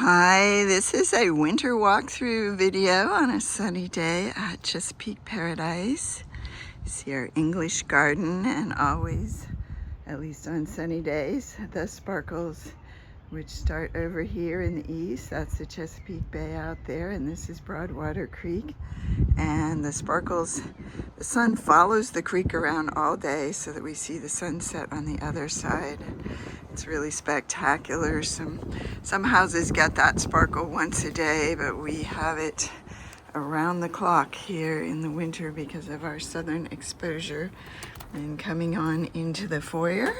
Hi, this is a winter walkthrough video on a sunny day at Chesapeake Paradise. See our English garden, and always, at least on sunny days, the sparkles which start over here in the east. That's the Chesapeake Bay out there, and this is Broadwater Creek. And the sparkles, the sun follows the creek around all day so that we see the sunset on the other side. It's really spectacular. Some houses get that sparkle once a day, but we have it around the clock here in the winter because of our southern exposure. And coming on into the foyer,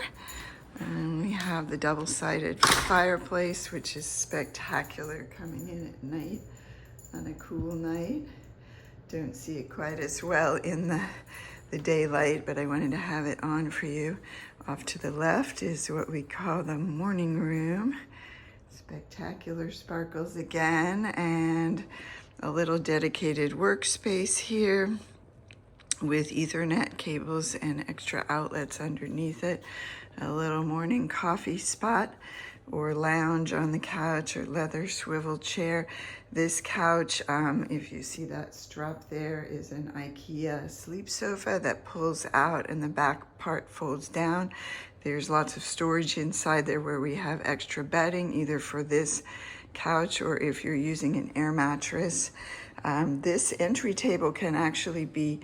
and we have the double-sided fireplace, which is spectacular coming in at night on a cool night. Don't see it quite as well in the daylight, but I wanted to have it on for you. Off to the left is what we call the morning room. Spectacular sparkles again, and a little dedicated workspace here with Ethernet cables and extra outlets underneath it. A little morning coffee spot or lounge on the couch or leather swivel chair. This couch, if you see that strap there, is an IKEA sleep sofa that pulls out and the back part folds down. There's lots of storage inside there where we have extra bedding, either for this couch or if you're using an air mattress. This entry table can actually be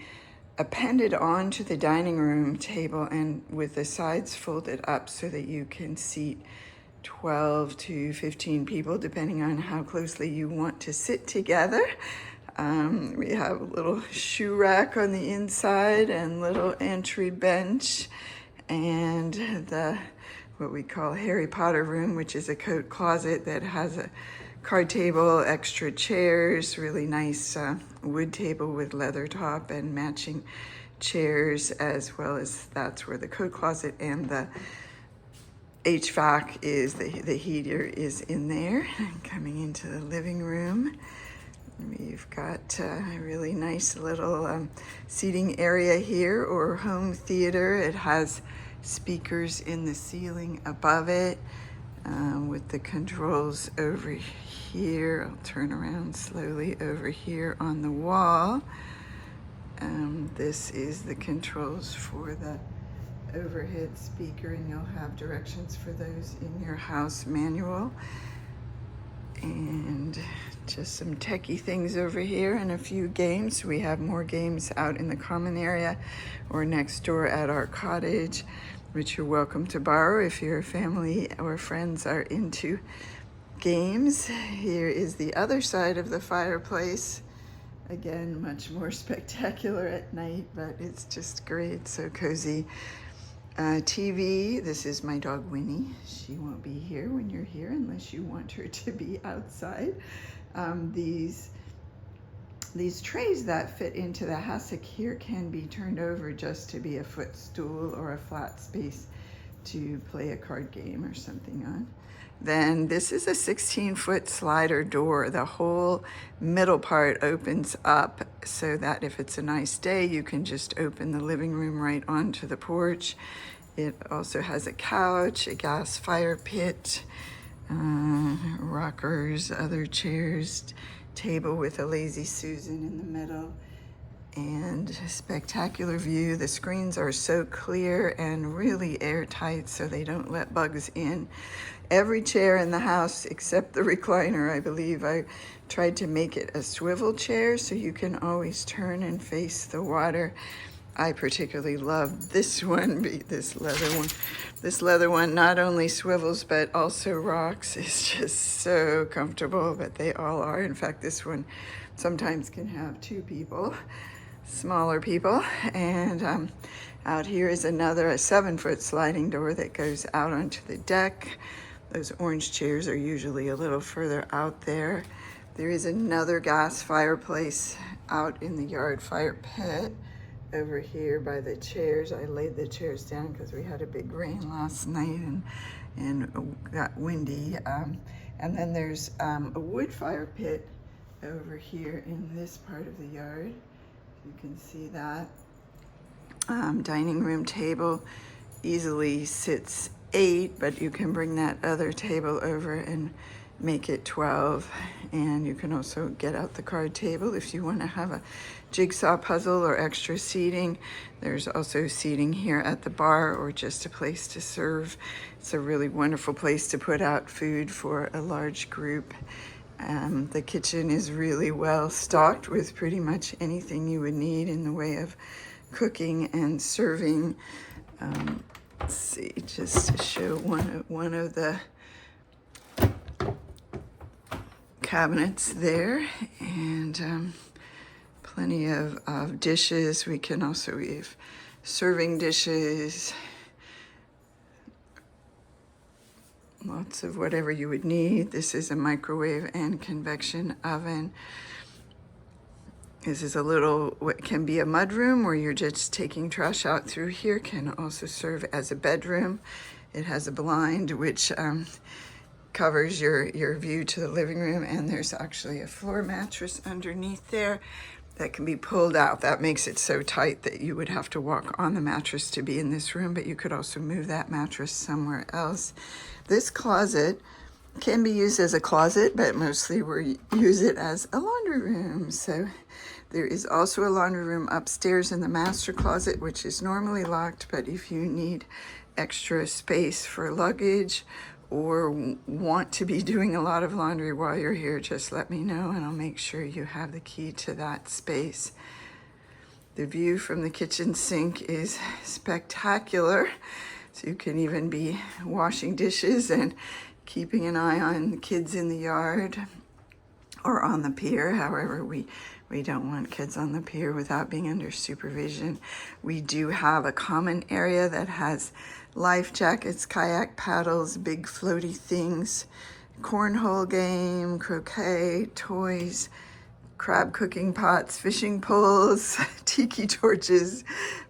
appended onto the dining room table and with the sides folded up so that you can seat 12 to 15 people, depending on how closely you want to sit together. We have a little shoe rack on the inside and little entry bench, and the what we call Harry Potter room, which is a coat closet that has a card table, extra chairs, really nice wood table with leather top and matching chairs, as well as that's where the coat closet and the HVAC is, the heater is in there. Coming into the living room, we've got a really nice little seating area here, or home theater. It has speakers in the ceiling above it with the controls over here. I'll turn around slowly over here on the wall. This is the controls for the overhead speaker, and you'll have directions for those in your house manual. And just some techie things over here and a few games. We have more games out in the common area or next door at our cottage, which you're welcome to borrow if your family or friends are into games. Here is the other side of the fireplace. Again, much more spectacular at night, but it's just great, so cozy. TV, this is my dog Winnie. She won't be here when you're here unless you want her to be outside. These trays that fit into the hassock here can be turned over just to be a footstool or a flat space to play a card game or something on. Then this is a 16-foot slider door. The whole middle part opens up so that if it's a nice day, you can just open the living room right onto the porch. It also has a couch, a gas fire pit, rockers, other chairs, table with a Lazy Susan in the middle, and a spectacular view. The screens are so clear and really airtight so they don't let bugs in. Every chair in the house except the recliner, I believe, I tried to make it a swivel chair so you can always turn and face the water. I particularly love this one, this leather one. This leather one not only swivels but also rocks. It's just so comfortable, but they all are. In fact, this one sometimes can have two people, smaller people. And out here is a 7-foot sliding door that goes out onto the deck. Those orange chairs are usually a little further out there. There is another gas fireplace out in the yard fire pit over here by the chairs. I laid the chairs down because we had a big rain last night and got windy. And then there's a wood fire pit over here in this part of the yard. You can see that. Dining room table easily sits 8, but you can bring that other table over and make it 12. And you can also get out the card table if you want to have a jigsaw puzzle or extra seating. There's also seating here at the bar or just a place to serve. It's a really wonderful place to put out food for a large group. The kitchen is really well stocked with pretty much anything you would need in the way of cooking and serving. Let's see, just to show one of the cabinets there, and plenty of dishes. We can also have serving dishes, lots of whatever you would need. This is a microwave and convection oven. This is a little, what can be a mudroom where you're just taking trash out through here, can also serve as a bedroom. It has a blind which covers your view to the living room, and there's actually a floor mattress underneath there that can be pulled out. That makes it so tight that you would have to walk on the mattress to be in this room, but you could also move that mattress somewhere else. This closet can be used as a closet, but mostly we use it as a laundry room. So there is also a laundry room upstairs in the master closet, which is normally locked, but if you need extra space for luggage or want to be doing a lot of laundry while you're here, just let me know and I'll make sure you have the key to that space. The view from the kitchen sink is spectacular. So you can even be washing dishes and keeping an eye on the kids in the yard or on the pier. However, we don't want kids on the pier without being under supervision. We do have a common area that has life jackets, kayak paddles, big floaty things, cornhole game, croquet, toys, crab cooking pots, fishing poles, tiki torches,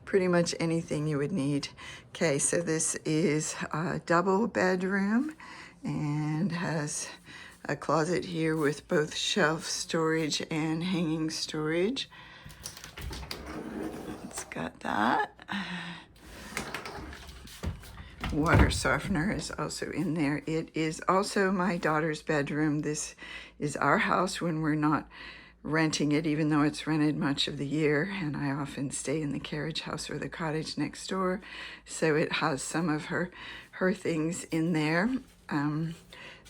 pretty much anything you would need. Okay, so this is a double bedroom and has a closet here with both shelf storage and hanging storage. It's got that. Water softener is also in there. It is also my daughter's bedroom. This is our house when we're not renting it, even though it's rented much of the year, and I often stay in the carriage house or the cottage next door. So it has some of her things in there.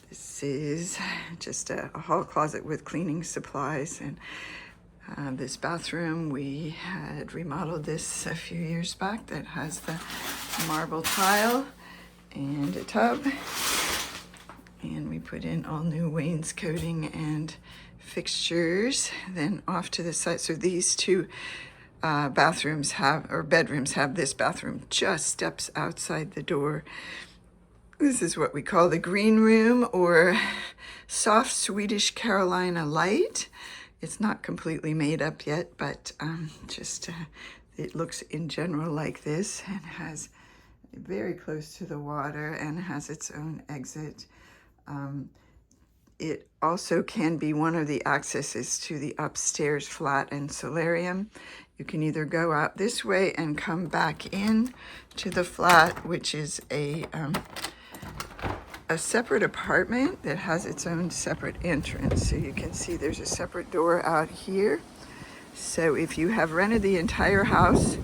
This is just a hall closet with cleaning supplies, and this bathroom, we had remodeled this a few years back, that has the marble tile and a tub, and we put in all new wainscoting and fixtures. Then off to the side, so these two bedrooms have this bathroom just steps outside the door. This is what we call the green room, or soft Swedish Carolina light. It's not completely made up yet, but it looks in general like this, and has very close to the water and has its own exit. It also can be one of the accesses to the upstairs flat and solarium. You can either go out this way and come back in to the flat, which is a separate apartment that has its own separate entrance. So you can see there's a separate door out here. So if you have rented the entire house,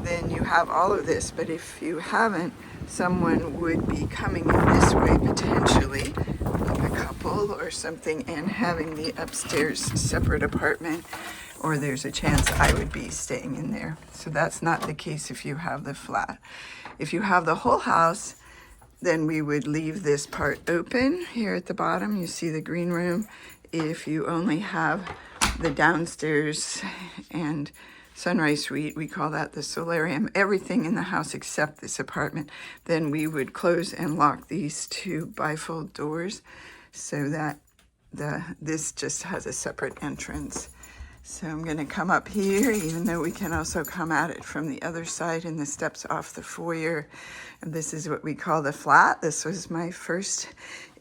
then you have all of this. But if you haven't, someone would be coming in this way potentially, like a couple or something, and having the upstairs separate apartment, or there's a chance I would be staying in there. So that's not the case if you have the flat. If you have the whole house, then we would leave this part open. Here at the bottom, you see the green room. If you only have the downstairs and sunrise suite, we call that the solarium, everything in the house except this apartment, then we would close and lock these two bifold doors so that this just has a separate entrance. So I'm going to come up here, even though we can also come at it from the other side in the steps off the foyer. And this is what we call the flat. This was my first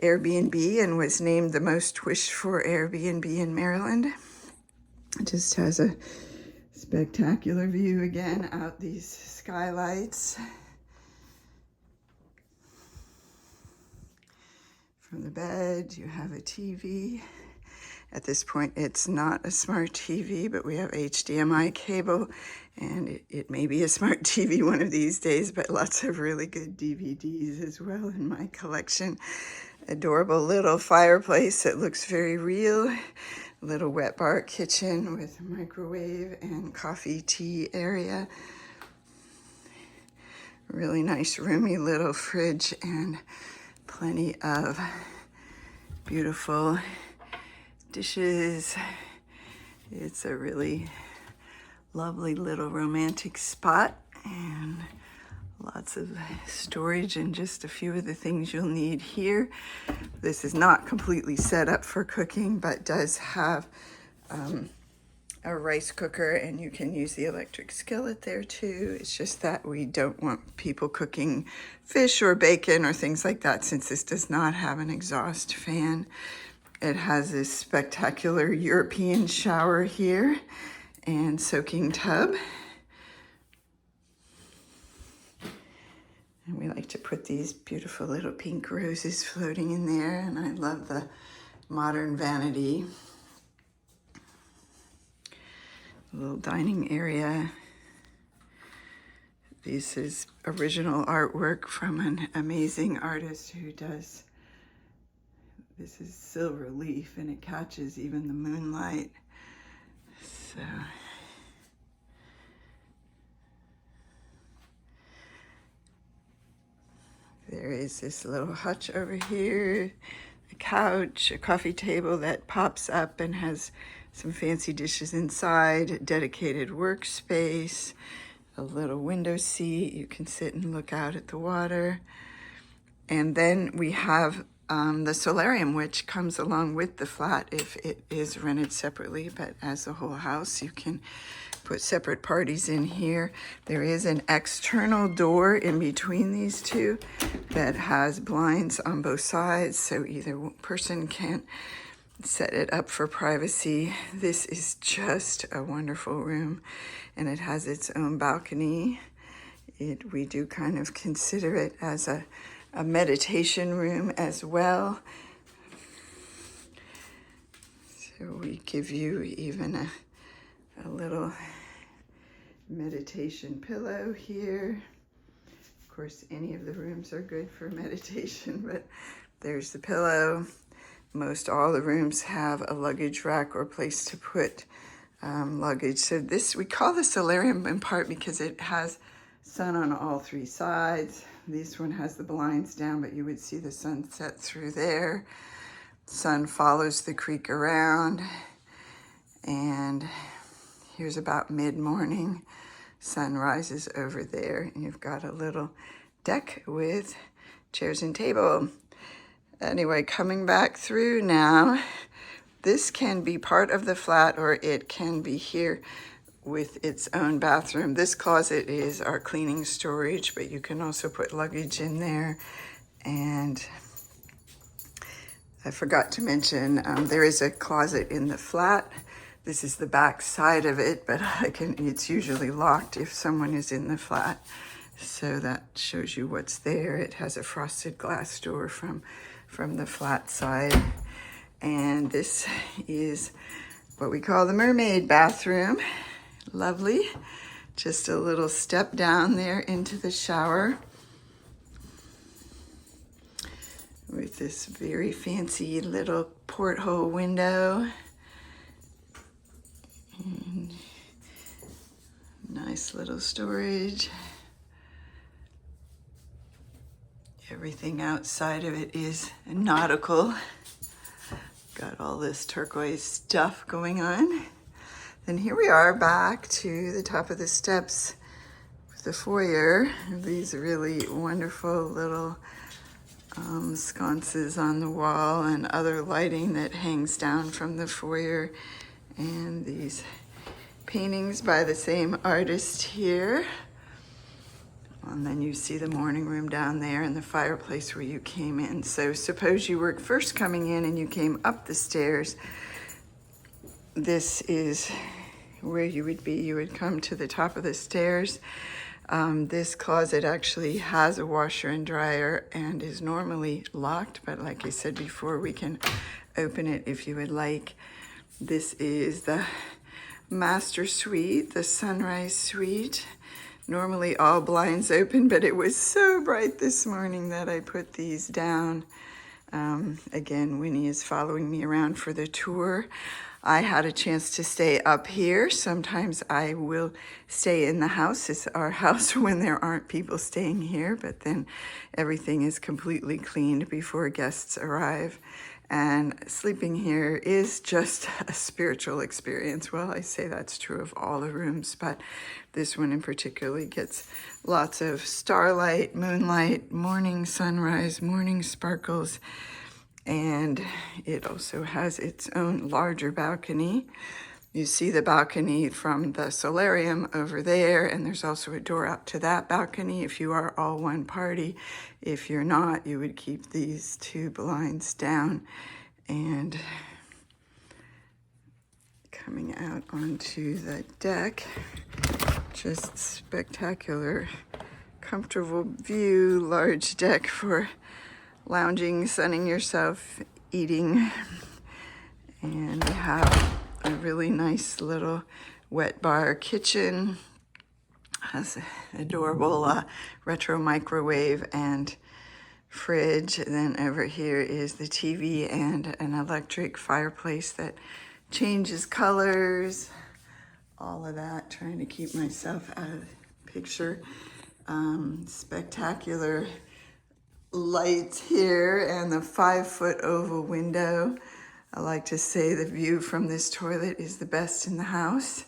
Airbnb and was named the most wished for Airbnb in Maryland. It just has a spectacular view again out these skylights From the bed, you have a TV. At this point, it's not a smart TV, but we have HDMI cable, and it may be a smart TV one of these days, but lots of really good DVDs as well in my collection. Adorable little fireplace that looks very real. Little wet bar kitchen with microwave and coffee tea area. Really nice roomy little fridge and plenty of beautiful dishes. It's a really lovely little romantic spot, and lots of storage and just a few of the things you'll need here. This is not completely set up for cooking, but does have a rice cooker, and you can use the electric skillet there too. It's just that we don't want people cooking fish or bacon or things like that, since this does not have an exhaust fan. It has this spectacular European shower here and soaking tub. And we like to put these beautiful little pink roses floating in there, and I love the modern vanity. A little dining area. This is original artwork from an amazing artist who does, this is silver leaf, and it catches even the moonlight. So there is this little hutch over here, a couch, a coffee table that pops up and has some fancy dishes inside, a dedicated workspace, a little window seat. You can sit and look out at the water. And then we have the solarium, which comes along with the flat if it is rented separately, but as a whole house, you can put separate parties in here. There is an external door in between these two that has blinds on both sides, so either person can set it up for privacy. This is just a wonderful room, and it has its own balcony. We do kind of consider it as a meditation room as well. So we give you even a little meditation pillow here. Of course, any of the rooms are good for meditation, but there's the pillow. Most all the rooms have a luggage rack or place to put luggage. So this, we call the solarium in part because it has sun on all three sides. This one has the blinds down, but you would see the sunset through there. Sun follows the creek around, and here's about mid-morning. Sun rises over there, and you've got a little deck with chairs and table. Anyway, coming back through now, this can be part of the flat, or it can be here with its own bathroom. This closet is our cleaning storage, but you can also put luggage in there. And I forgot to mention, there is a closet in the flat. This is the back side of it, but it's usually locked if someone is in the flat. So that shows you what's there. It has a frosted glass door from the flat side. And this is what we call the mermaid bathroom. Lovely. Just a little step down there into the shower with this very fancy little porthole window. And nice little storage. Everything outside of it is nautical. Got all this turquoise stuff going on. Then here we are back to the top of the steps with the foyer. These really wonderful little sconces on the wall and other lighting that hangs down from the foyer. And these paintings by the same artist here. And then you see the morning room down there and the fireplace where you came in. So suppose you were first coming in and you came up the stairs. This is where you would be. You would come to the top of the stairs. This closet actually has a washer and dryer and is normally locked, but like I said before, we can open it if you would like. This is the master suite, the sunrise suite. Normally all blinds open, but it was so bright this morning that I put these down. Again, Winnie is following me around for the tour. I had a chance to stay up here. Sometimes I will stay in the house. It's our house when there aren't people staying here, but then everything is completely cleaned before guests arrive. And sleeping here is just a spiritual experience. Well, I say that's true of all the rooms, but this one in particular gets lots of starlight, moonlight, morning sunrise, morning sparkles. And it also has its own larger balcony. You see the balcony from the solarium over there, and there's also a door out to that balcony if you are all one party. If you're not, you would keep these two blinds down. And coming out onto the deck, just spectacular, comfortable view, large deck for lounging, sunning yourself, eating. And we have a really nice little wet bar kitchen. Has an adorable retro microwave and fridge. And then over here is the TV and an electric fireplace that changes colors. All of that, trying to keep myself out of the picture. Spectacular lights here and the 5-foot oval window. I like to say the view from this toilet is the best in the house.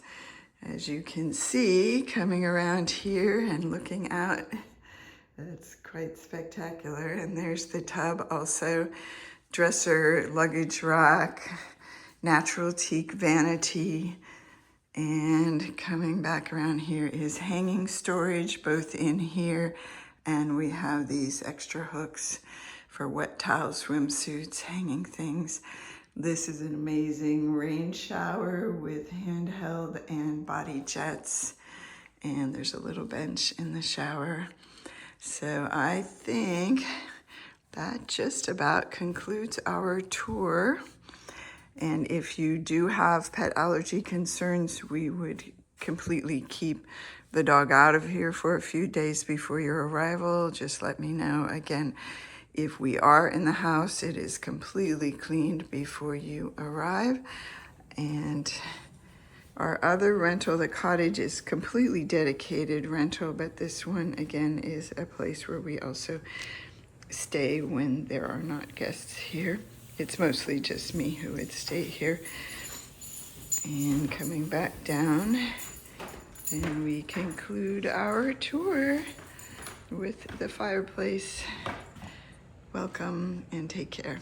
As you can see, coming around here and looking out, it's quite spectacular. And there's the tub also, dresser, luggage rack, natural teak vanity. And coming back around here is hanging storage, both in here, and we have these extra hooks for wet towels, swimsuits, hanging things. This is an amazing rain shower with handheld and body jets. And there's a little bench in the shower. So I think that just about concludes our tour. And if you do have pet allergy concerns, we would completely keep the dog out of here for a few days before your arrival. Just let me know. Again, if we are in the house, it is completely cleaned before you arrive. And our other rental, the cottage, is completely dedicated rental, but this one, again, is a place where we also stay when there are not guests here. It's mostly just me who would stay here. And coming back down, then we conclude our tour with the fireplace. Welcome and take care.